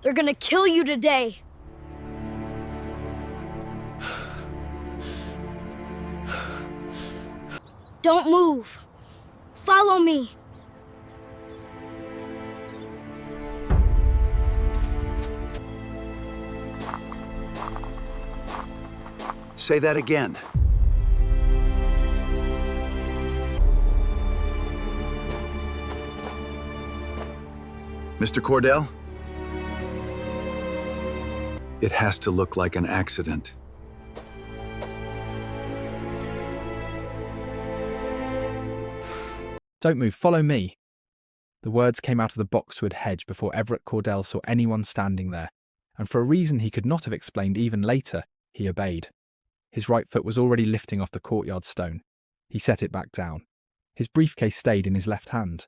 They're gonna kill you today. Don't move. Follow me. Say that again. Mr. Cordell? It has to look like an accident. Don't move, follow me. The words came out of the boxwood hedge before Everett Cordell saw anyone standing there, and for a reason he could not have explained even later, he obeyed. His right foot was already lifting off the courtyard stone. He set it back down. His briefcase stayed in his left hand.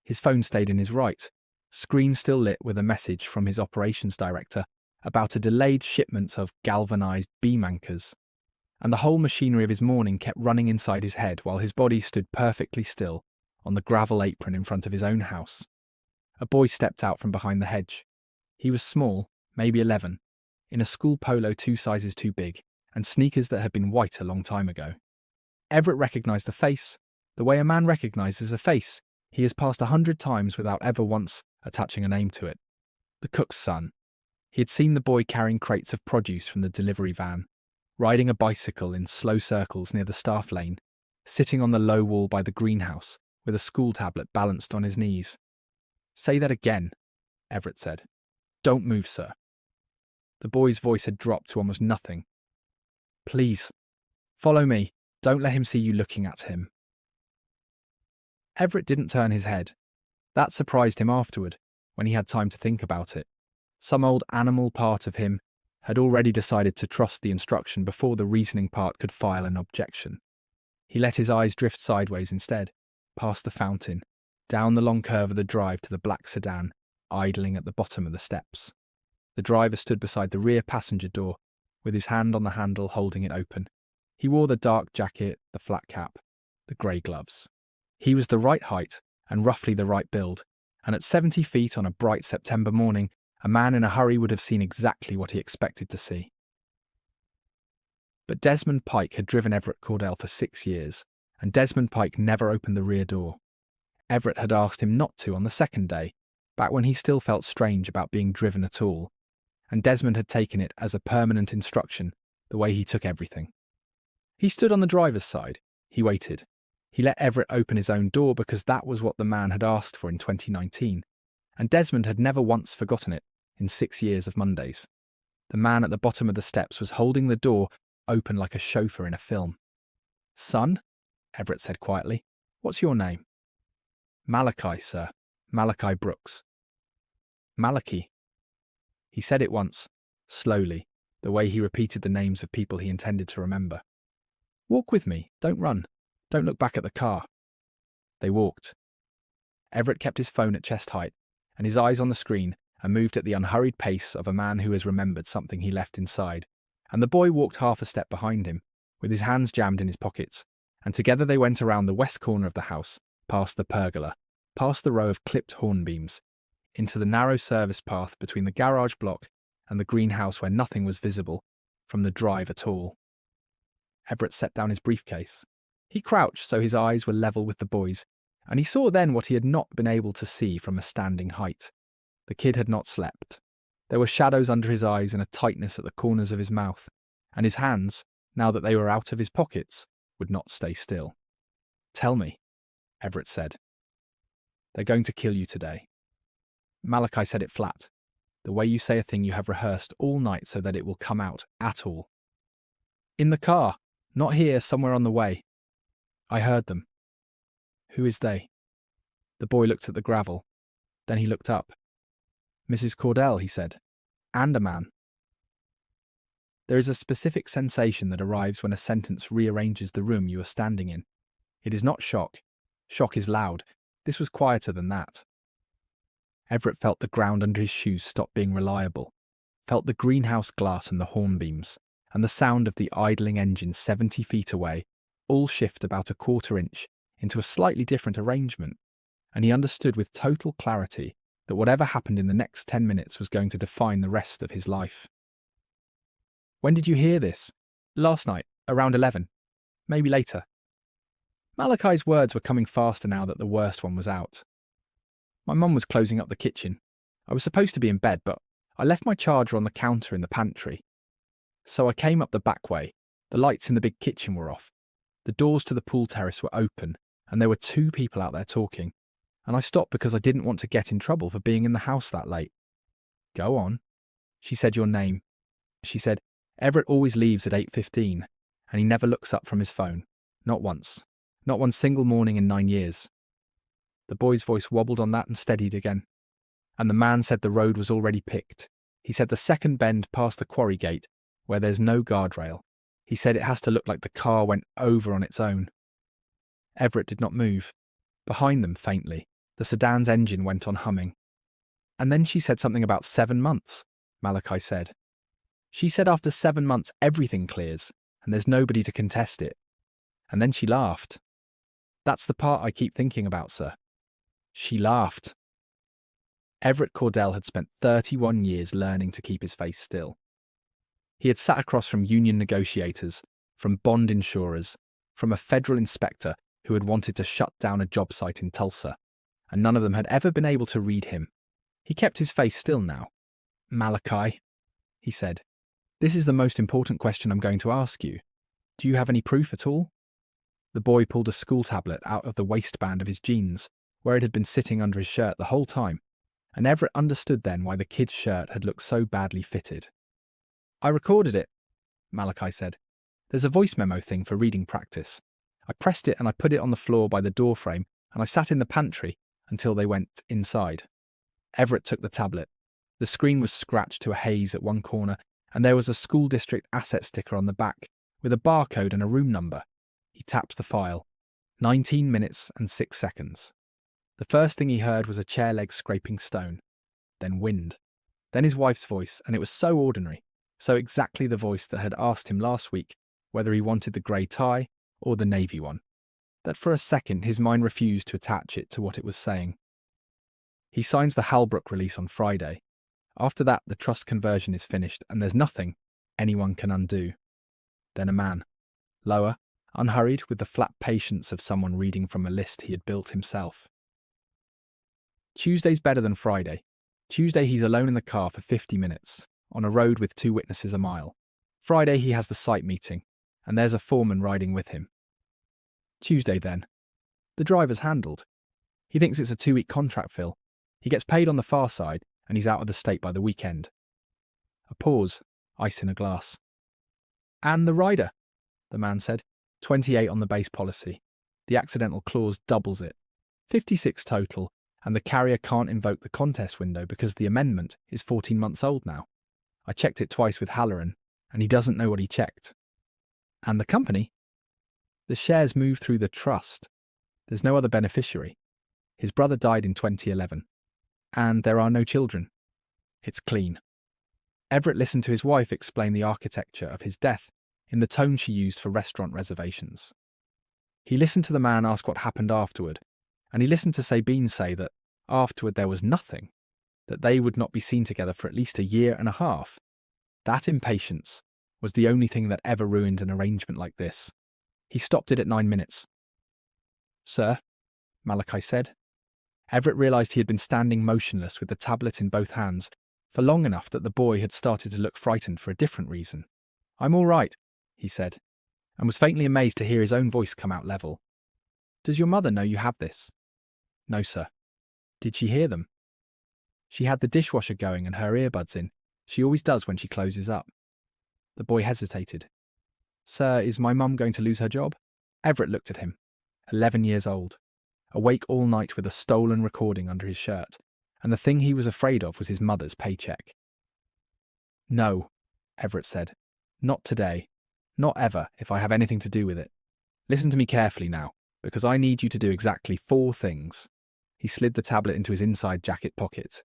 His phone stayed in his right, screen still lit with a message from his operations director about a delayed shipment of galvanized beam anchors. And the whole machinery of his morning kept running inside his head while his body stood perfectly still on the gravel apron in front of his own house. A boy stepped out from behind the hedge. He was small, maybe 11, in a school polo 2 sizes too big, and sneakers that had been white a long time ago. Everett recognised the face, the way a man recognises a face he has passed 100 times without ever once attaching a name to it. The cook's son. He had seen the boy carrying crates of produce from the delivery van, riding a bicycle in slow circles near the staff lane, sitting on the low wall by the greenhouse with a school tablet balanced on his knees. Say that again, Everett said. Don't move, sir. The boy's voice had dropped to almost nothing. Please, follow me. Don't let him see you looking at him. Everett didn't turn his head. That surprised him afterward, when he had time to think about it. Some old animal part of him had already decided to trust the instruction before the reasoning part could file an objection. He let his eyes drift sideways instead, past the fountain, down the long curve of the drive to the black sedan, idling at the bottom of the steps. The driver stood beside the rear passenger door, with his hand on the handle holding it open. He wore the dark jacket, the flat cap, the grey gloves. He was the right height and roughly the right build, and at 70 feet on a bright September morning, a man in a hurry would have seen exactly what he expected to see. But Desmond Pike had driven Everett Cordell for 6 years, and Desmond Pike never opened the rear door. Everett had asked him not to on the second day, back when he still felt strange about being driven at all, and Desmond had taken it as a permanent instruction, the way he took everything. He stood on the driver's side. He waited. He let Everett open his own door because that was what the man had asked for in 2019, and Desmond had never once forgotten it in 6 years of Mondays. The man at the bottom of the steps was holding the door open like a chauffeur in a film. Son, Everett said quietly, what's your name? Malachi, sir. Malachi Brooks. Malachi. He said it once, slowly, the way he repeated the names of people he intended to remember. Walk with me, don't run. Don't look back at the car. They walked. Everett kept his phone at chest height, and his eyes on the screen, and moved at the unhurried pace of a man who has remembered something he left inside, and the boy walked half a step behind him, with his hands jammed in his pockets, and together they went around the west corner of the house, past the pergola, past the row of clipped hornbeams, into the narrow service path between the garage block and the greenhouse where nothing was visible from the drive at all. Everett set down his briefcase. He crouched so his eyes were level with the boy's, and he saw then what he had not been able to see from a standing height. The kid had not slept. There were shadows under his eyes and a tightness at the corners of his mouth, and his hands, now that they were out of his pockets, would not stay still. Tell me, Everett said. They're going to kill you today. Malachi said it flat, the way you say a thing you have rehearsed all night so that it will come out at all. In the car, not here, somewhere on the way. I heard them. Who is they? The boy looked at the gravel. Then he looked up. Mrs. Cordell, he said. And a man. There is a specific sensation that arrives when a sentence rearranges the room you are standing in. It is not shock. Shock is loud. This was quieter than that. Everett felt the ground under his shoes stop being reliable, felt the greenhouse glass and the hornbeams, and the sound of the idling engine 70 feet away, all shift about a quarter inch into a slightly different arrangement, and he understood with total clarity that whatever happened in the next 10 minutes was going to define the rest of his life. "When did you hear this?" "Last night, around 11. Maybe later." Malachi's words were coming faster now that the worst one was out. "My mum was closing up the kitchen. I was supposed to be in bed, but I left my charger on the counter in the pantry. So I came up the back way. The lights in the big kitchen were off. The doors to the pool terrace were open, and there were 2 people out there talking. And I stopped because I didn't want to get in trouble for being in the house that late." "Go on." "She said your name. She said, Everett always leaves at 8:15, and he never looks up from his phone. Not once. Not one single morning in 9 years." The boy's voice wobbled on that and steadied again. "And the man said the road was already picked. He said the second bend past the quarry gate, where there's no guardrail. He said it has to look like the car went over on its own." Everett did not move. Behind them, faintly, the sedan's engine went on humming. "And then she said something about 7 months, Malachi said. "She said after 7 months everything clears, and there's nobody to contest it. And then she laughed. That's the part I keep thinking about, sir. She laughed." Everett Cordell had spent 31 years learning to keep his face still. He had sat across from union negotiators, from bond insurers, from a federal inspector who had wanted to shut down a job site in Tulsa, and none of them had ever been able to read him. He kept his face still now. "Malachi," he said, "this is the most important question I'm going to ask you. Do you have any proof at all?" The boy pulled a school tablet out of the waistband of his jeans, where it had been sitting under his shirt the whole time, and Everett understood then why the kid's shirt had looked so badly fitted. "I recorded it," Malachi said. "There's a voice memo thing for reading practice. I pressed it and I put it on the floor by the door frame, and I sat in the pantry until they went inside." Everett took the tablet. The screen was scratched to a haze at one corner, and there was a school district asset sticker on the back, with a barcode and a room number. He tapped the file. 19 minutes and 6 seconds. The first thing he heard was a chair leg scraping stone. Then wind. Then his wife's voice, and it was so ordinary, so exactly the voice that had asked him last week whether he wanted the grey tie or the navy one, that for a second his mind refused to attach it to what it was saying. He signs the Halbrook release on Friday. After that, the trust conversion is finished, and there's nothing anyone can undo. Then a man. Lower, unhurried, with the flat patience of someone reading from a list he had built himself. Tuesday's better than Friday. Tuesday he's alone in the car for 50 minutes, on a road with 2 witnesses a mile. Friday he has the site meeting, and there's a foreman riding with him. Tuesday then. The driver's handled. He thinks it's a 2-week contract fill. He gets paid on the far side, and he's out of the state by the weekend. A pause, ice in a glass. "And the rider," the man said. 28 on the base policy. The accidental clause doubles it. 56 total, and the carrier can't invoke the contest window because the amendment is 14 months old now. I checked it twice with Halloran, and he doesn't know what he checked. "And the company?" "The shares move through the trust. There's no other beneficiary. His brother died in 2011. And there are no children. It's clean." Everett listened to his wife explain the architecture of his death in the tone she used for restaurant reservations. He listened to the man ask what happened afterward, and he listened to Sabine say that afterward there was nothing, that they would not be seen together for at least a year and a half. That impatience was the only thing that ever ruined an arrangement like this. He stopped it at 9 minutes. "Sir," Malachi said. Everett realised he had been standing motionless with the tablet in both hands for long enough that the boy had started to look frightened for a different reason. "I'm all right," he said, and was faintly amazed to hear his own voice come out level. "Does your mother know you have this?" "No, sir." "Did she hear them?" "She had the dishwasher going and her earbuds in. She always does when she closes up." The boy hesitated. "Sir, is my mum going to lose her job?" Everett looked at him. 11 years old. Awake all night with a stolen recording under his shirt, and the thing he was afraid of was his mother's paycheck. "No," Everett said. "Not today. Not ever, if I have anything to do with it. Listen to me carefully now, because I need you to do exactly 4 things. He slid the tablet into his inside jacket pocket.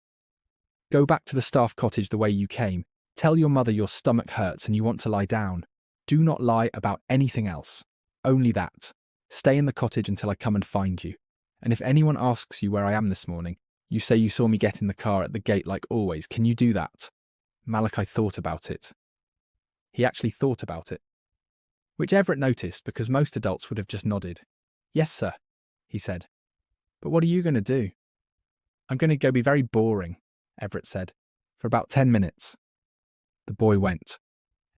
"Go back to the staff cottage the way you came. Tell your mother your stomach hurts and you want to lie down. Do not lie about anything else. Only that. Stay in the cottage until I come and find you. And if anyone asks you where I am this morning, You say you saw me get in the car at the gate like always. Can you do that? Malachi thought about it. He actually thought about it, which Everett noticed because most adults would have just nodded. Yes, sir, he said. But what are you going to do? I'm going to go be very boring, Everett said, for about 10 minutes. The boy went.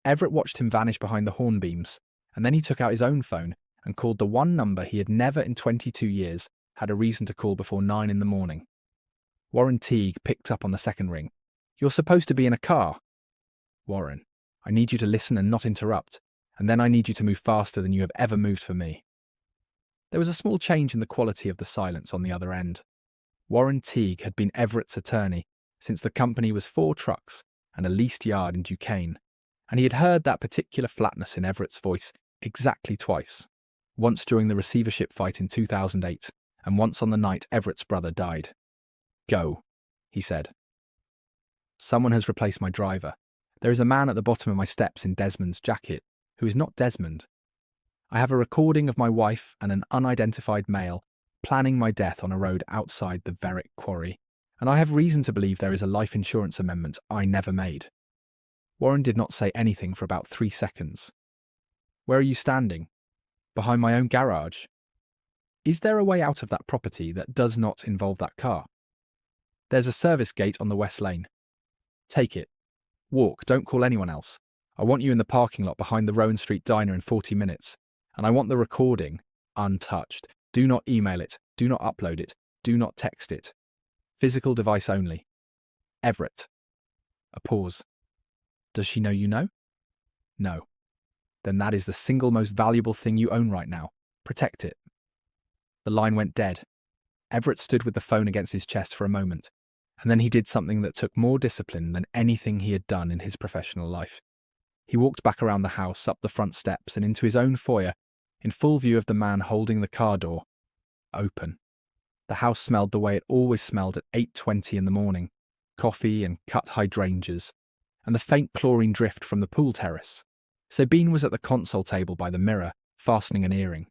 Everett watched him vanish behind the hornbeams, and then he took out his own phone and called the one number he had never in 22 years had a reason to call before 9 in the morning. Warren Teague picked up on the second ring. You're supposed to be in a car. Warren, I need you to listen and not interrupt, and then I need you to move faster than you have ever moved for me. There was a small change in the quality of the silence on the other end. Warren Teague had been Everett's attorney since the company was 4 trucks and a leased yard in Duquesne, and he had heard that particular flatness in Everett's voice exactly twice, once during the receivership fight in 2008 and once on the night Everett's brother died. Go, he said. Someone has replaced my driver. There is a man at the bottom of my steps in Desmond's jacket who is not Desmond. I have a recording of my wife and an unidentified male planning my death on a road outside the Verrick quarry, and I have reason to believe there is a life insurance amendment I never made. Warren did not say anything for about 3 seconds. Where are you standing? Behind my own garage. Is there a way out of that property that does not involve that car? There's a service gate on the west lane. Take it. Walk, don't call anyone else. I want you in the parking lot behind the Rowan Street Diner in 40 minutes. And I want the recording untouched. Do not email it. Do not upload it. Do not text it. Physical device only. Everett. A pause. Does she know you know? No. Then that is the single most valuable thing you own right now. Protect it. The line went dead. Everett stood with the phone against his chest for a moment, and then he did something that took more discipline than anything he had done in his professional life. He walked back around the house, up the front steps, and into his own foyer, in full view of the man holding the car door open. The house smelled the way it always smelled at 8:20 in the morning, coffee and cut hydrangeas, and the faint chlorine drift from the pool terrace. Sabine was at the console table by the mirror, fastening an earring.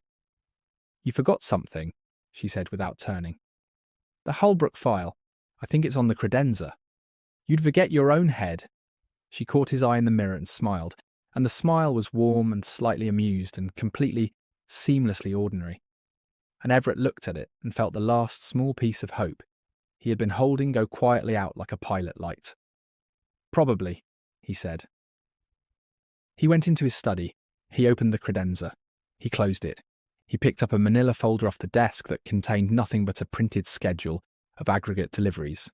You forgot something, she said without turning. The Holbrook file. I think it's on the credenza. You'd forget your own head. She caught his eye in the mirror and smiled, and the smile was warm and slightly amused and completely, seamlessly ordinary. And Everett looked at it and felt the last small piece of hope he had been holding go quietly out like a pilot light. Probably, he said. He went into his study. He opened the credenza. He closed it. He picked up a manila folder off the desk that contained nothing but a printed schedule of aggregate deliveries,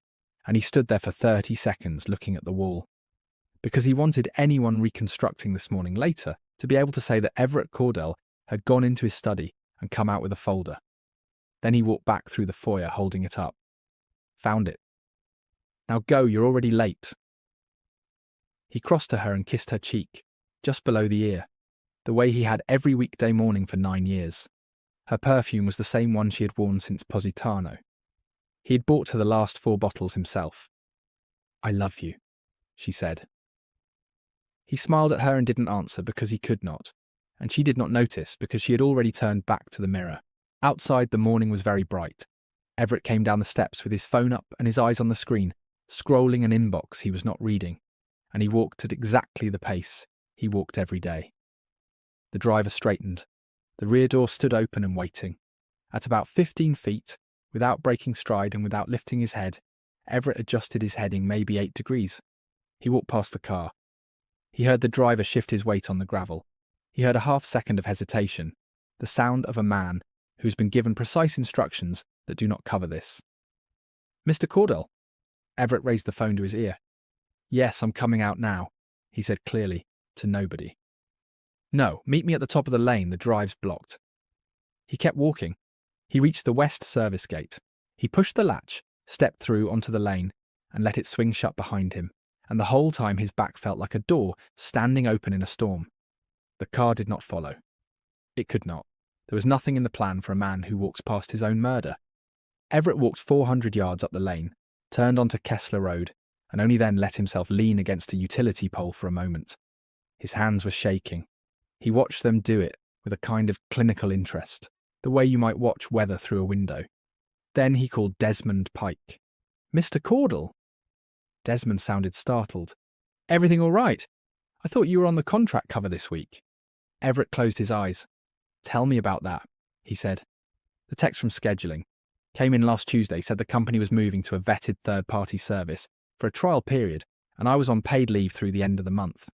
and he stood there for 30 seconds looking at the wall, because he wanted anyone reconstructing this morning later to be able to say that Everett Cordell had gone into his study and come out with a folder. Then he walked back through the foyer holding it up. Found it. Now go, you're already late. He crossed to her and kissed her cheek, just below the ear, the way he had every weekday morning for 9 years. Her perfume was the same one she had worn since Positano. He had bought her the last 4 bottles himself. I love you, she said. He smiled at her and didn't answer because he could not, and she did not notice because she had already turned back to the mirror. Outside, the morning was very bright. Everett came down the steps with his phone up and his eyes on the screen, scrolling an inbox he was not reading, and he walked at exactly the pace he walked every day. The driver straightened. The rear door stood open and waiting. At about 15 feet, without breaking stride and without lifting his head, Everett adjusted his heading maybe 8 degrees. He walked past the car. He heard the driver shift his weight on the gravel. He heard a half-second of hesitation, the sound of a man who's been given precise instructions that do not cover this. Mr. Cordell? Everett raised the phone to his ear. Yes, I'm coming out now, he said clearly, to nobody. No, meet me at the top of the lane, the drive's blocked. He kept walking. He reached the west service gate. He pushed the latch, stepped through onto the lane, and let it swing shut behind him, and the whole time his back felt like a door standing open in a storm. The car did not follow. It could not. There was nothing in the plan for a man who walks past his own murder. Everett walked 400 yards up the lane, turned onto Kessler Road, and only then let himself lean against a utility pole for a moment. His hands were shaking. He watched them do it with a kind of clinical interest, the way you might watch weather through a window. Then he called Desmond Pike. Mr. Caudle? Desmond sounded startled. Everything all right? I thought you were on the contract cover this week. Everett closed his eyes. Tell me about that, he said. The text from scheduling came in last Tuesday, said the company was moving to a vetted third-party service for a trial period, and I was on paid leave through the end of the month.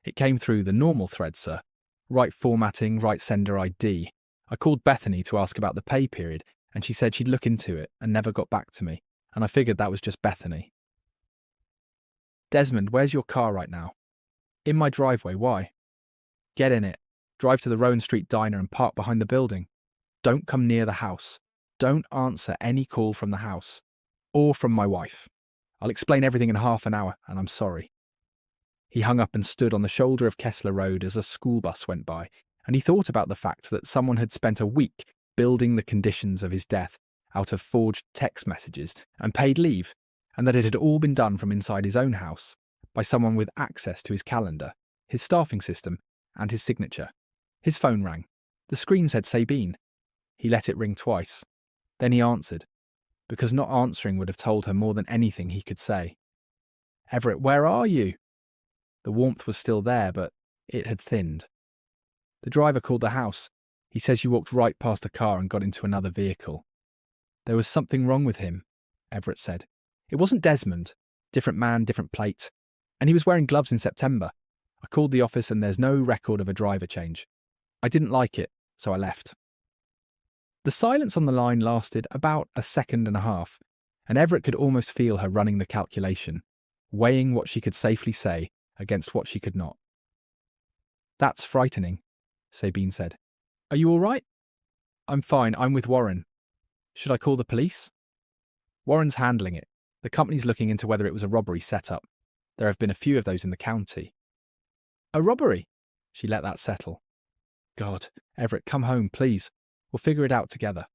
It came through the normal thread, sir. Right formatting, right sender ID. I called Bethany to ask about the pay period, and she said she'd look into it and never got back to me, and I figured that was just Bethany. Desmond, where's your car right now? In my driveway, why? Get in it. Drive to the Rowan Street diner and park behind the building. Don't come near the house. Don't answer any call from the house. Or from my wife. I'll explain everything in half an hour, and I'm sorry. He hung up and stood on the shoulder of Kessler Road as a school bus went by, and he thought about the fact that someone had spent a week building the conditions of his death out of forged text messages and paid leave, and that it had all been done from inside his own house by someone with access to his calendar, his staffing system, and his signature. His phone rang. The screen said Sabine. He let it ring twice. Then he answered, because not answering would have told her more than anything he could say. Everett, where are you? The warmth was still there, but it had thinned. The driver called the house. He says you walked right past a car and got into another vehicle. There was something wrong with him, Everett said. It wasn't Desmond. Different man, different plate. And he was wearing gloves in September. I called the office and there's no record of a driver change. I didn't like it, so I left. The silence on the line lasted about a second and a half, and Everett could almost feel her running the calculation, weighing what she could safely say against what she could not. That's frightening, Sabine said. Are you all right? I'm fine, I'm with Warren. Should I call the police? Warren's handling it. The company's looking into whether it was a robbery set-up. There have been a few of those in the county. A robbery? She let that settle. God, Everett, come home, please. We'll figure it out together.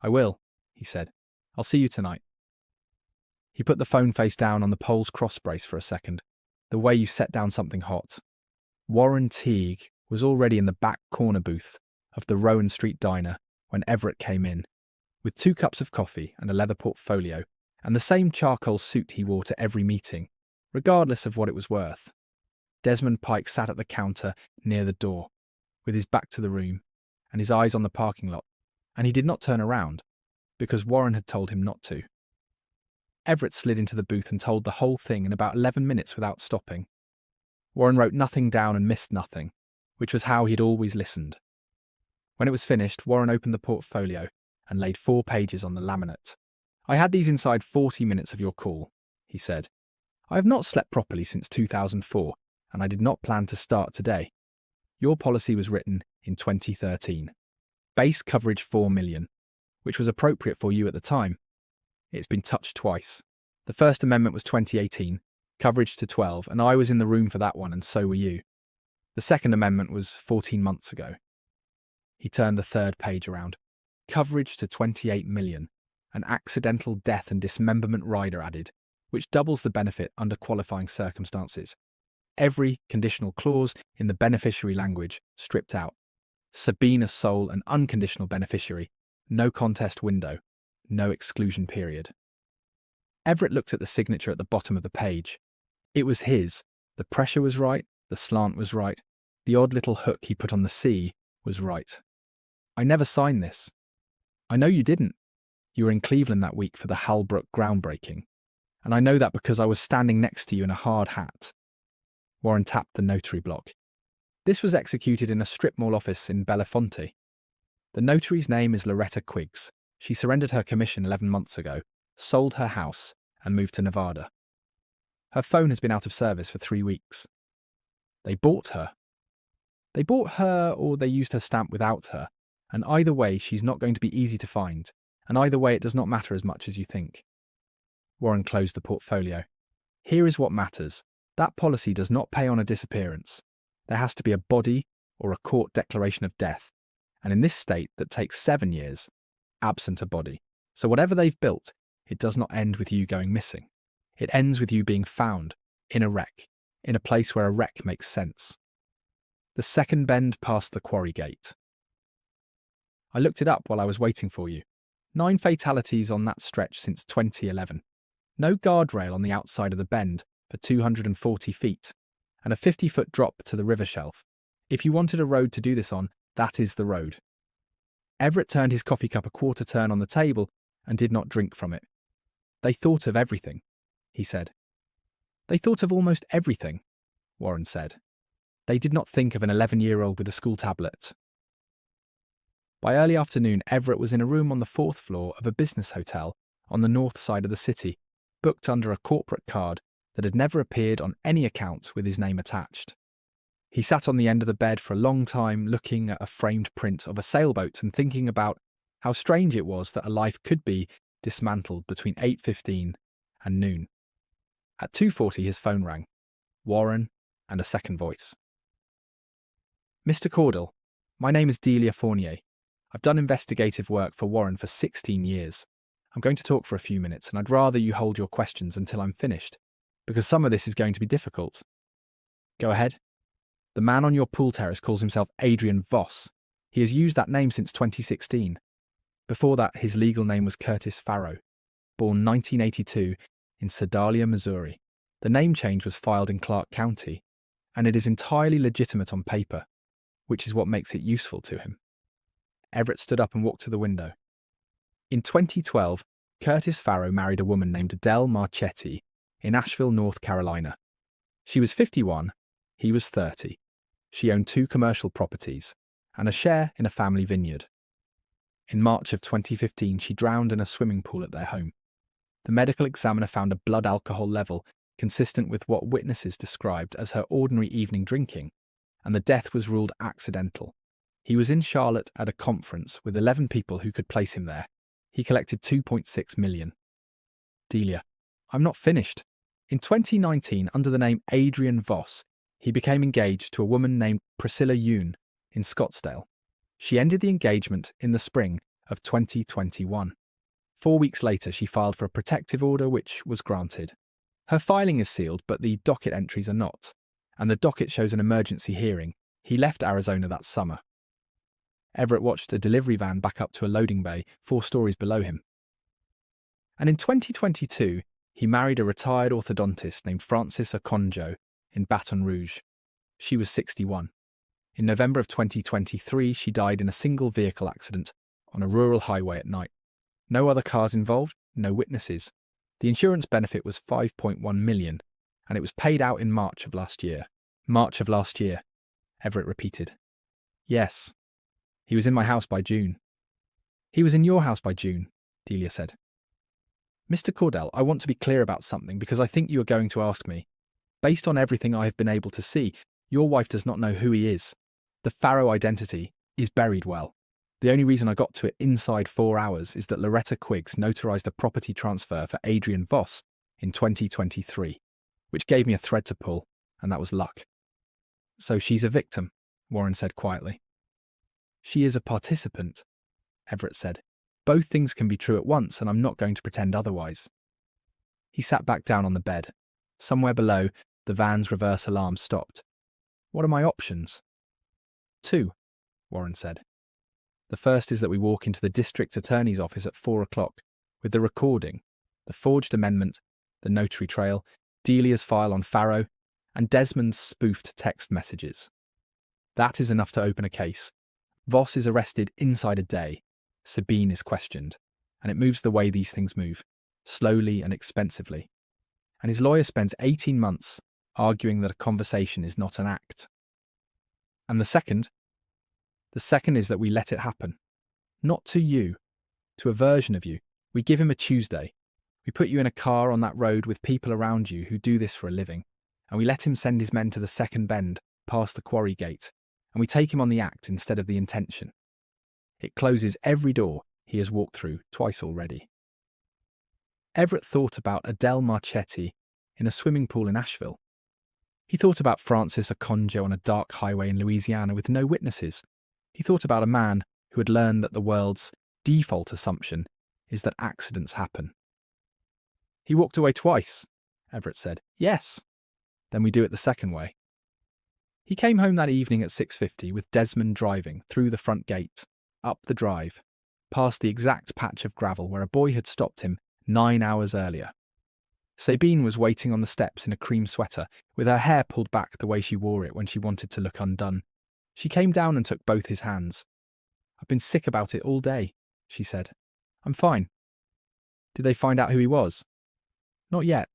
I will, he said. I'll see you tonight. He put the phone face down on the pole's crossbrace for a second, the way you set down something hot. Warren Teague was already in the back corner booth of the Rowan Street diner when Everett came in, with 2 cups of coffee and a leather portfolio, and the same charcoal suit he wore to every meeting, regardless of what it was worth. Desmond Pike sat at the counter near the door, with his back to the room, and his eyes on the parking lot, and he did not turn around, because Warren had told him not to. Everett slid into the booth and told the whole thing in about 11 minutes without stopping. Warren wrote nothing down and missed nothing, which was how he'd always listened. When it was finished, Warren opened the portfolio and laid 4 pages on the laminate. I had these inside 40 minutes of your call, he said. I have not slept properly since 2004, and I did not plan to start today. Your policy was written in 2013. Base coverage 4 million, which was appropriate for you at the time. It's been touched twice. The First Amendment was 2018, coverage to 12, and I was in the room for that one, and so were you. The Second Amendment was 14 months ago. He turned the 3rd page around. Coverage to 28 million. An accidental death and dismemberment rider added, which doubles the benefit under qualifying circumstances. Every conditional clause in the beneficiary language stripped out. Sabine as sole and unconditional beneficiary. No contest window. No exclusion period. Everett looked at the signature at the bottom of the page. It was his. The pressure was right. The slant was right. The odd little hook he put on the C was right. I never signed this. I know you didn't. You were in Cleveland that week for the Halbrook groundbreaking. And I know that because I was standing next to you in a hard hat. Warren tapped the notary block. This was executed in a strip mall office in Belafonte. The notary's name is Loretta Quiggs. She surrendered her commission 11 months ago, sold her house, and moved to Nevada. Her phone has been out of service for 3 weeks. They bought her. They bought her or they used her stamp without her, and either way she's not going to be easy to find, and either way it does not matter as much as you think. Warren closed the portfolio. Here is what matters. That policy does not pay on a disappearance. There has to be a body or a court declaration of death, and in this state that takes 7 years, absent a body. So whatever they've built, it does not end with you going missing. It ends with you being found, in a wreck, in a place where a wreck makes sense. The second bend past the quarry gate. I looked it up while I was waiting for you. 9 fatalities on that stretch since 2011. No guardrail on the outside of the bend for 240 feet, and a 50-foot drop to the river shelf. If you wanted a road to do this on, that is the road. Everett turned his coffee cup a quarter turn on the table and did not drink from it. They thought of everything, he said. They thought of almost everything, Warren said. They did not think of an 11-year-old with a school tablet. By early afternoon, Everett was in a room on the 4th floor of a business hotel on the north side of the city, booked under a corporate card that had never appeared on any account with his name attached. He sat on the end of the bed for a long time, looking at a framed print of a sailboat and thinking about how strange it was that a life could be dismantled between 8:15 and noon. At 2:40 his phone rang. Warren and a second voice. Mr. Caudle, my name is Delia Fournier. I've done investigative work for Warren for 16 years. I'm going to talk for a few minutes, and I'd rather you hold your questions until I'm finished, because some of this is going to be difficult. Go ahead. The man on your pool terrace calls himself Adrian Voss. He has used that name since 2016. Before that, his legal name was Curtis Farrow, born 1982 in Sedalia, Missouri. The name change was filed in Clark County, and it is entirely legitimate on paper, which is what makes it useful to him. Everett stood up and walked to the window. In 2012, Curtis Farrow married a woman named Adele Marchetti in Asheville, North Carolina. She was 51, he was 30. She owned 2 commercial properties and a share in a family vineyard. In March of 2015, she drowned in a swimming pool at their home. The medical examiner found a blood alcohol level consistent with what witnesses described as her ordinary evening drinking, and the death was ruled accidental. He was in Charlotte at a conference with 11 people who could place him there. He collected $2.6 million. Delia, I'm not finished. In 2019, under the name Adrian Voss, he became engaged to a woman named Priscilla Yoon in Scottsdale. She ended the engagement in the spring of 2021. 4 weeks later, she filed for a protective order, which was granted. Her filing is sealed, but the docket entries are not, and the docket shows an emergency hearing. He left Arizona that summer. Everett watched a delivery van back up to a loading bay 4 stories below him. And in 2022, he married a retired orthodontist named Frances Okonjo in Baton Rouge. She was 61. In November of 2023, she died in a single vehicle accident on a rural highway at night. No other cars involved, no witnesses. The insurance benefit was $5.1 million, and it was paid out in March of last year. March of last year, Everett repeated. Yes. He was in my house by June. He was in your house by June, Delia said. Mr. Caudle, I want to be clear about something because I think you are going to ask me. Based on everything I have been able to see, your wife does not know who he is. The Farrow identity is buried well. The only reason I got to it inside 4 hours is that Loretta Quiggs notarized a property transfer for Adrian Voss in 2023, which gave me a thread to pull, and that was luck. So she's a victim, Warren said quietly. She is a participant, Everett said. Both things can be true at once, and I'm not going to pretend otherwise. He sat back down on the bed. Somewhere below, the van's reverse alarm stopped. What are my options? 2, Warren said. The first is that we walk into the district attorney's office at 4 o'clock with the recording, the forged amendment, the notary trail, Delia's file on Farrow, and Desmond's spoofed text messages. That is enough to open a case. Voss is arrested inside a day. Sabine is questioned, and it moves the way these things move, slowly and expensively. And his lawyer spends 18 months arguing that a conversation is not an act. And the second is that we let it happen. Not to you, to a version of you. We give him a Tuesday. We put you in a car on that road with people around you who do this for a living, and we let him send his men to the second bend, past the quarry gate, and we take him on the act instead of the intention. It closes every door he has walked through twice already. Everett thought about Adele Marchetti in a swimming pool in Asheville. He thought about Frances Okonjo on a dark highway in Louisiana with no witnesses. He thought about a man who had learned that the world's default assumption is that accidents happen. He walked away twice, Everett said. Yes. Then we do it the second way. He came home that evening at 6:50 with Desmond driving through the front gate, up the drive, past the exact patch of gravel where a boy had stopped him 9 hours earlier. Sabine was waiting on the steps in a cream sweater, with her hair pulled back the way she wore it when she wanted to look undone. She came down and took both his hands. "I've been sick about it all day," she said. "I'm fine." "Did they find out who he was?" "Not yet.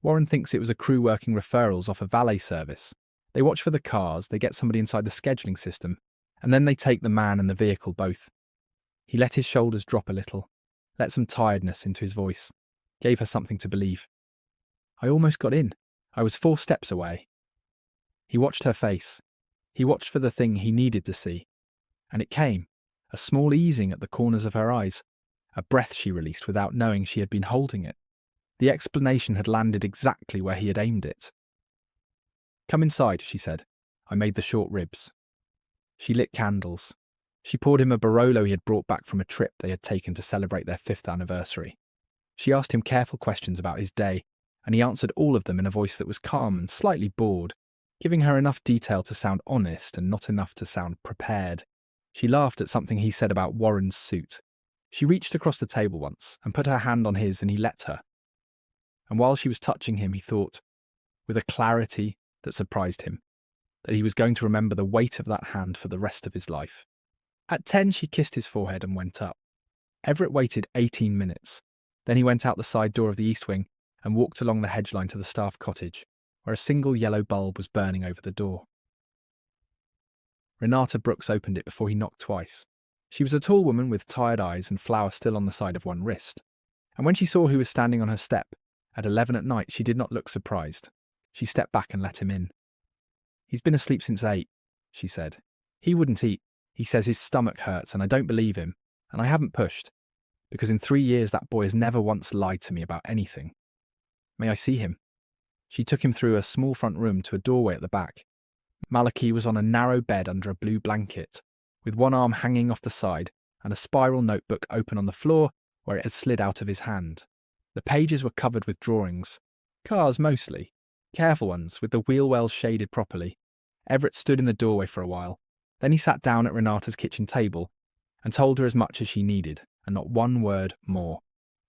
Warren thinks it was a crew working referrals off a valet service. They watch for the cars, they get somebody inside the scheduling system, and then they take the man and the vehicle both." He let his shoulders drop a little, let some tiredness into his voice, gave her something to believe. "I almost got in. I was 4 steps away." He watched her face. He watched for the thing he needed to see. And it came, a small easing at the corners of her eyes, a breath she released without knowing she had been holding it. The explanation had landed exactly where he had aimed it. "Come inside," she said. "I made the short ribs." She lit candles. She poured him a Barolo he had brought back from a trip they had taken to celebrate their 5th anniversary. She asked him careful questions about his day, and he answered all of them in a voice that was calm and slightly bored, giving her enough detail to sound honest and not enough to sound prepared. She laughed at something he said about Warren's suit. She reached across the table once and put her hand on his, and he let her. And while she was touching him, he thought, with a clarity that surprised him, that he was going to remember the weight of that hand for the rest of his life. At 10, she kissed his forehead and went up. Everett waited 18 minutes. Then he went out the side door of the east wing and walked along the hedge line to the staff cottage, where a single yellow bulb was burning over the door. Renata Brooks opened it before he knocked twice. She was a tall woman with tired eyes and flour still on the side of one wrist. And when she saw who was standing on her step, at 11 at night, she did not look surprised. She stepped back and let him in. "He's been asleep since 8, she said. "He wouldn't eat. He says his stomach hurts, and I don't believe him, and I haven't pushed, because in 3 years that boy has never once lied to me about anything. May I see him?" She took him through a small front room to a doorway at the back. Malachi was on a narrow bed under a blue blanket, with one arm hanging off the side and a spiral notebook open on the floor where it had slid out of his hand. The pages were covered with drawings. Cars mostly. Careful ones, with the wheel wells shaded properly. Everett stood in the doorway for a while. Then he sat down at Renata's kitchen table and told her as much as she needed, and not one word more.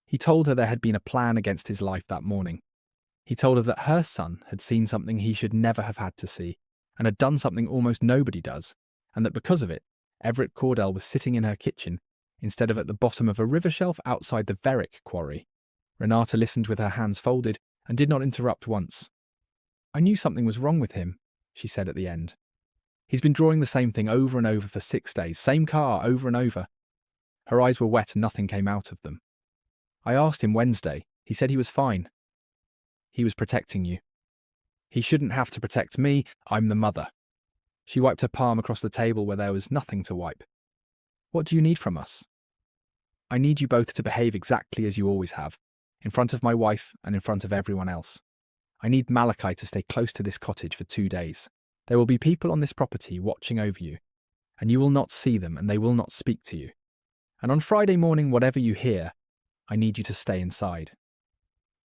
He told her there had been a plan against his life that morning. He told her that her son had seen something he should never have had to see, and had done something almost nobody does, and that because of it, Everett Cordell was sitting in her kitchen instead of at the bottom of a river shelf outside the Verrick quarry. Renata listened with her hands folded and did not interrupt once. "I knew something was wrong with him," she said at the end. "He's been drawing the same thing over and over for 6 days, same car over and over." Her eyes were wet and nothing came out of them. "I asked him Wednesday. He said he was fine." "He was protecting you." "He shouldn't have to protect me. I'm the mother." She wiped her palm across the table where there was nothing to wipe. "What do you need from us?" "I need you both to behave exactly as you always have, in front of my wife and in front of everyone else. I need Malachi to stay close to this cottage for 2 days. There will be people on this property watching over you, and you will not see them and they will not speak to you. And on Friday morning, whatever you hear, I need you to stay inside."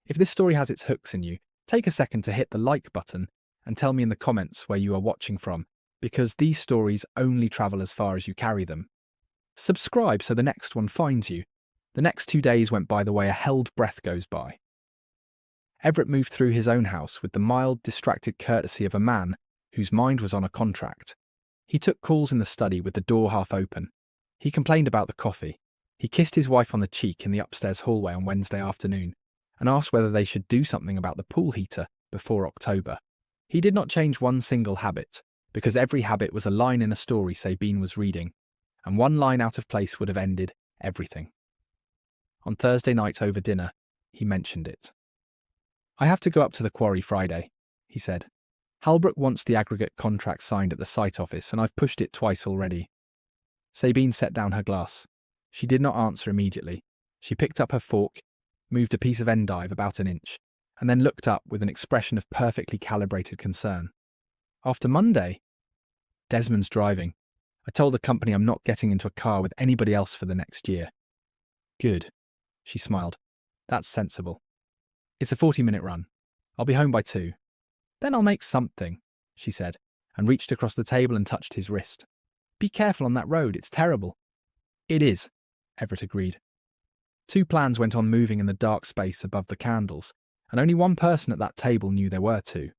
If this story has its hooks in you, take a second to hit the like button and tell me in the comments where you are watching from, because these stories only travel as far as you carry them. Subscribe so the next one finds you. The next 2 days went by the way a held breath goes by. Everett moved through his own house with the mild, distracted courtesy of a man whose mind was on a contract. He took calls in the study with the door half open. He complained about the coffee. He kissed his wife on the cheek in the upstairs hallway on Wednesday afternoon and asked whether they should do something about the pool heater before October. He did not change one single habit, because every habit was a line in a story Sabine was reading, and one line out of place would have ended everything. On Thursday night over dinner, he mentioned it. "I have to go up to the quarry Friday," he said. "Halbrook wants the aggregate contract signed at the site office, and I've pushed it twice already." Sabine set down her glass. She did not answer immediately. She picked up her fork, moved a piece of endive about an inch, and then looked up with an expression of perfectly calibrated concern. "After Monday?" "Desmond's driving. I told the company I'm not getting into a car with anybody else for the next year." "Good," she smiled. "That's sensible. It's a 40-minute run. I'll be home by 2. "Then I'll make something," she said, and reached across the table and touched his wrist. "Be careful on that road, it's terrible." "It is," Everett agreed. 2 plans went on moving in the dark space above the candles, and only one person at that table knew there were two.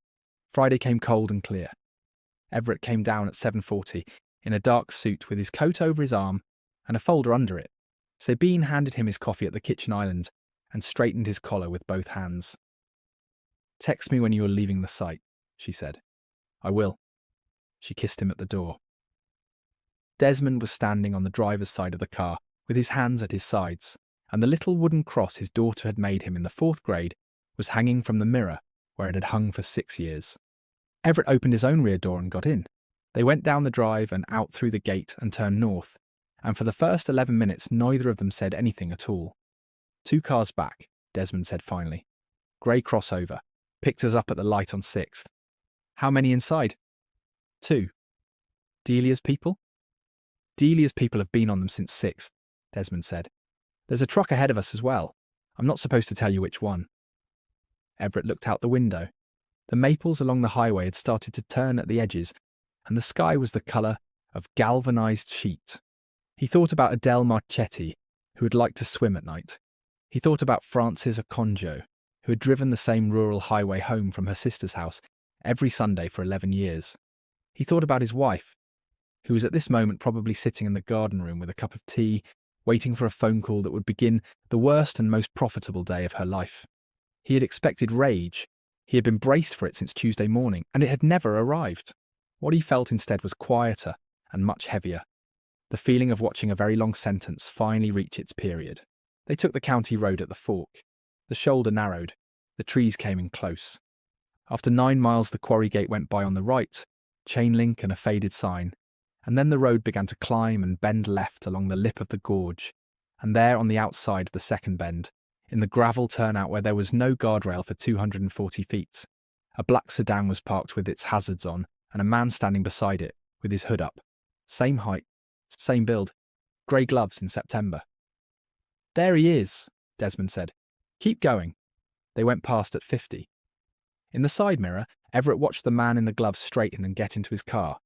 Friday came cold and clear. Everett came down at 7:40 in a dark suit with his coat over his arm and a folder under it. Sabine handed him his coffee at the kitchen island and straightened his collar with both hands. "Text me when you are leaving the site," she said. "I will." She kissed him at the door. Desmond was standing on the driver's side of the car with his hands at his sides, and the little wooden cross his daughter had made him in the 4th grade was hanging from the mirror where it had hung for 6 years. Everett opened his own rear door and got in. They went down the drive and out through the gate and turned north, and for the first 11 minutes neither of them said anything at all. "2 cars back," Desmond said finally. "Grey crossover. Picked us up at the light on 6th. "How many inside?" "2. "Delia's people?" "Delia's people have been on them since 6th, Desmond said. "There's a truck ahead of us as well. I'm not supposed to tell you which one." Everett looked out the window. The maples along the highway had started to turn at the edges, and the sky was the colour of galvanised sheet. He thought about Adele Marchetti, who had liked to swim at night. He thought about Frances Okonjo, who had driven the same rural highway home from her sister's house every Sunday for 11 years. He thought about his wife, who was at this moment probably sitting in the garden room with a cup of tea, waiting for a phone call that would begin the worst and most profitable day of her life. He had expected rage. He had been braced for it since Tuesday morning, and it had never arrived. What he felt instead was quieter and much heavier. The feeling of watching a very long sentence finally reach its period. They took the county road at the fork. The shoulder narrowed. The trees came in close. After 9 miles, the quarry gate went by on the right, chain link and a faded sign, and then the road began to climb and bend left along the lip of the gorge, and there on the outside of the second bend, in the gravel turnout where there was no guardrail for 240 feet, a black sedan was parked with its hazards on, and a man standing beside it with his hood up. Same height, same build, grey gloves in September. "There he is," Desmond said. "Keep going." They went past at 50. In the side mirror, Everett watched the man in the gloves straighten and get into his car.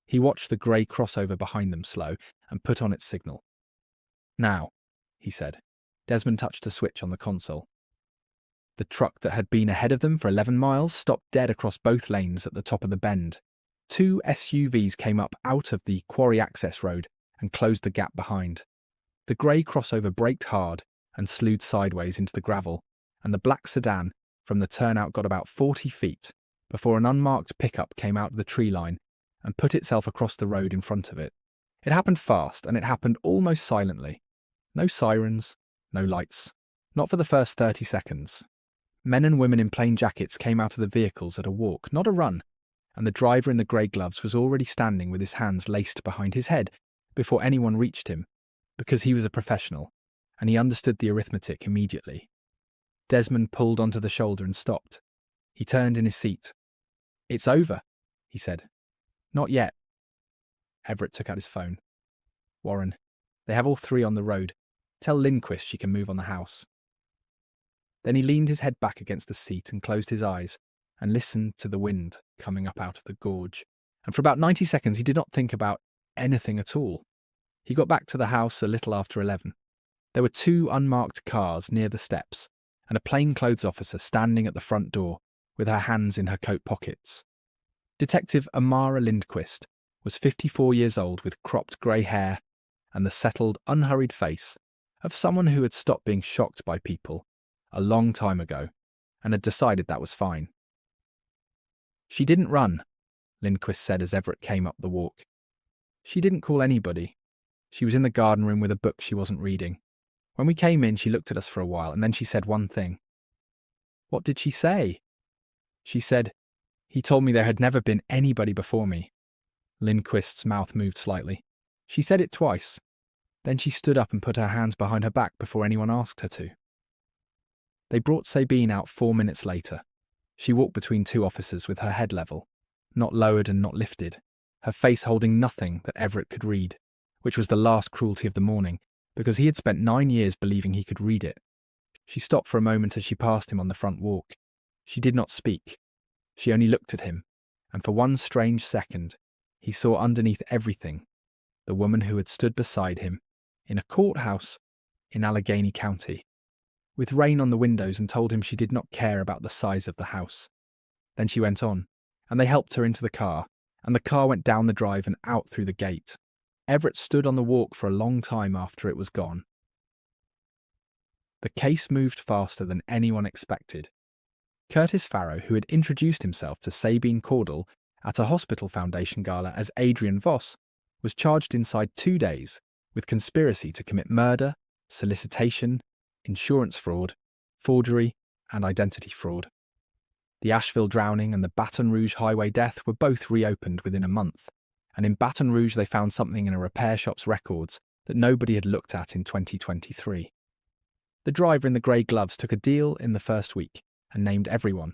He watched the grey crossover behind them slow and put on its signal. "Now," he said. Desmond touched a switch on the console. The truck that had been ahead of them for 11 miles stopped dead across both lanes at the top of the bend. 2 SUVs came up out of the quarry access road and closed the gap behind. The grey crossover braked hard and slewed sideways into the gravel, and the black sedan from the turnout got about 40 feet before an unmarked pickup came out of the tree line and put itself across the road in front of it. It happened fast, and it happened almost silently. No sirens, no lights. Not for the first 30 seconds. Men and women in plain jackets came out of the vehicles at a walk, not a run, and the driver in the grey gloves was already standing with his hands laced behind his head before anyone reached him, because he was a professional, and he understood the arithmetic immediately. Desmond pulled onto the shoulder and stopped. He turned in his seat. "It's over," he said. "Not yet." Everett took out his phone. "Warren, they have all 3 on the road. Tell Lindquist she can move on the house." Then he leaned his head back against the seat and closed his eyes and listened to the wind coming up out of the gorge. And for about 90 seconds he did not think about anything at all. He got back to the house a little after 11. There were 2 unmarked cars near the steps and a plainclothes officer standing at the front door with her hands in her coat pockets. Detective Amara Lindquist was 54 years old with cropped grey hair and the settled, unhurried face of someone who had stopped being shocked by people a long time ago and had decided that was fine. "She didn't run," Lindquist said as Everett came up the walk. "She didn't call anybody. She was in the garden room with a book she wasn't reading. When we came in, she looked at us for a while, and then she said one thing." "What did she say?" "She said, 'He told me there had never been anybody before me.'" Lindquist's mouth moved slightly. "She said it twice. Then she stood up and put her hands behind her back before anyone asked her to." They brought Sabine out 4 minutes later. She walked between 2 officers with her head level, not lowered and not lifted, her face holding nothing that Everett could read, which was the last cruelty of the morning, because he had spent 9 years believing he could read it. She stopped for a moment as she passed him on the front walk. She did not speak. She only looked at him, and for one strange second, he saw underneath everything the woman who had stood beside him in a courthouse in Allegheny County. with rain on the windows, and told him she did not care about the size of the house. Then she went on, and they helped her into the car, and the car went down the drive and out through the gate. Everett stood on the walk for a long time after it was gone. The case moved faster than anyone expected. Curtis Farrow, who had introduced himself to Sabine Caudle at a hospital foundation gala as Adrian Voss, was charged inside 2 days with conspiracy to commit murder, solicitation, insurance fraud, forgery, and identity fraud. The Asheville drowning and the Baton Rouge highway death were both reopened within a month, and in Baton Rouge they found something in a repair shop's records that nobody had looked at in 2023. The driver in the grey gloves took a deal in the first week and named everyone,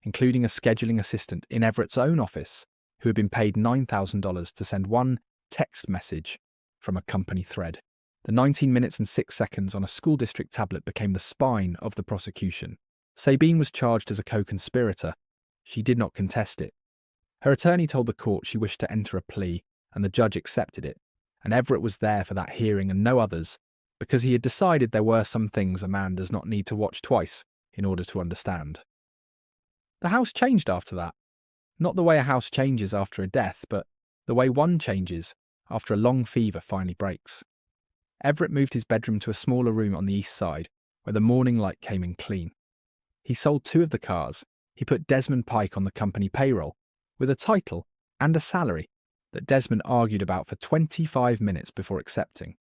including a scheduling assistant in Everett's own office who had been paid $9,000 to send one text message from a company thread. The 19 minutes and 6 seconds on a school district tablet became the spine of the prosecution. Sabine was charged as a co-conspirator. She did not contest it. Her attorney told the court she wished to enter a plea, and the judge accepted it, and Everett was there for that hearing and no others, because he had decided there were some things a man does not need to watch twice in order to understand. The house changed after that. Not the way a house changes after a death, but the way one changes after a long fever finally breaks. Everett moved his bedroom to a smaller room on the east side, where the morning light came in clean. He sold 2 of the cars. He put Desmond Pike on the company payroll, with a title and a salary that Desmond argued about for 25 minutes before accepting.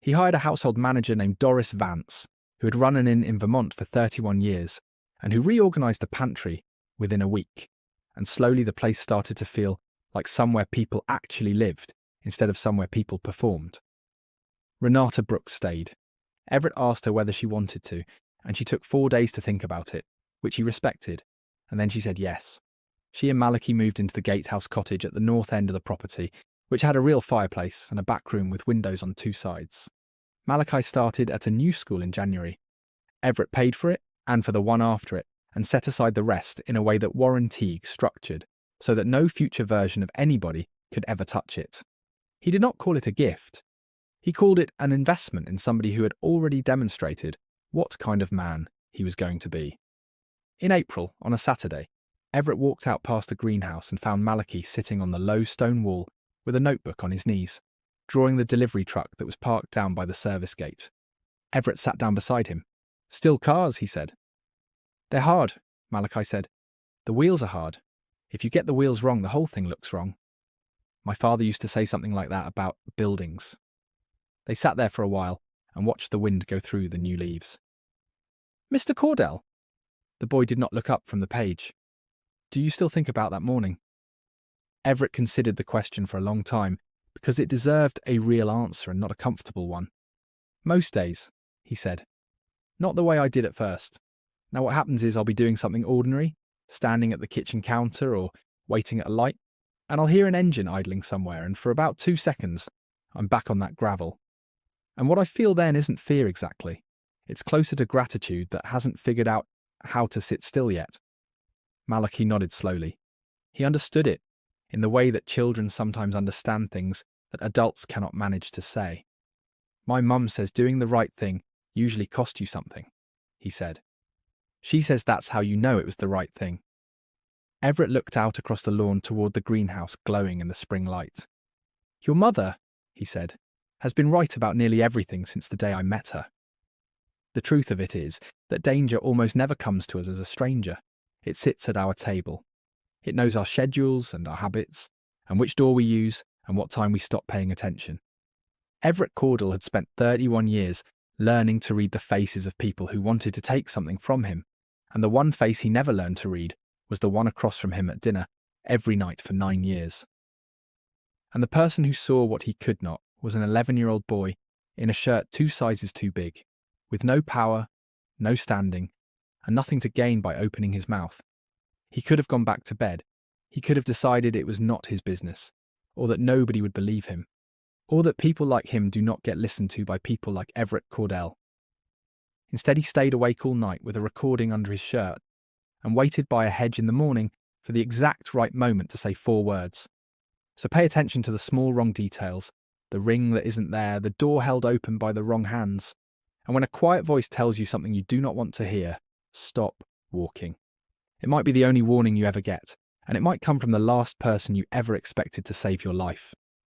He hired a household manager named Doris Vance, who had run an inn in Vermont for 31 years, and who reorganized the pantry within a week. And slowly the place started to feel like somewhere people actually lived, instead of somewhere people performed. Renata Brooks stayed. Everett asked her whether she wanted to, and she took 4 days to think about it, which he respected, and then she said yes. She and Malachi moved into the Gatehouse cottage at the north end of the property, which had a real fireplace and a back room with windows on 2 sides. Malachi started at a new school in January. Everett paid for it and for the one after it, and set aside the rest in a way that Warren Teague structured, so that no future version of anybody could ever touch it. He did not call it a gift. He called it an investment in somebody who had already demonstrated what kind of man he was going to be. In April, on a Saturday, Everett walked out past the greenhouse and found Malachi sitting on the low stone wall with a notebook on his knees, drawing the delivery truck that was parked down by the service gate. Everett sat down beside him. "Still cars," he said. "They're hard," Malachi said. "The wheels are hard. If you get the wheels wrong, the whole thing looks wrong. My father used to say something like that about buildings." They sat there for a while and watched the wind go through the new leaves. "Mr. Caudle?" The boy did not look up from the page. "Do you still think about that morning?" Everett considered the question for a long time, because it deserved a real answer and not a comfortable one. "Most days," he said. "Not the way I did at first. Now what happens is I'll be doing something ordinary, standing at the kitchen counter or waiting at a light, and I'll hear an engine idling somewhere, and for about 2 seconds, I'm back on that gravel. And what I feel then isn't fear exactly. It's closer to gratitude that hasn't figured out how to sit still yet." Malachi nodded slowly. He understood it, in the way that children sometimes understand things that adults cannot manage to say. "My mum says doing the right thing usually costs you something," he said. "She says that's how you know it was the right thing." Everett looked out across the lawn toward the greenhouse glowing in the spring light. "Your mother," he said, "has been right about nearly everything since the day I met her. The truth of it is that danger almost never comes to us as a stranger. It sits at our table. It knows our schedules and our habits, and which door we use and what time we stop paying attention." Everett Caudle had spent 31 years learning to read the faces of people who wanted to take something from him, and the one face he never learned to read was the one across from him at dinner every night for 9 years. And the person who saw what he could not was an 11-year-old boy in a shirt 2 sizes too big, with no power, no standing, and nothing to gain by opening his mouth. He could have gone back to bed. He could have decided it was not his business, or that nobody would believe him, or that people like him do not get listened to by people like Everett Caudle. Instead, he stayed awake all night with a recording under his shirt and waited by a hedge in the morning for the exact right moment to say 4 words. So pay attention to the small wrong details, the ring that isn't there, the door held open by the wrong hands, And when a quiet voice tells you something you do not want to hear, stop walking. It might be the only warning you ever get, and it might come from the last person you ever expected to save your life.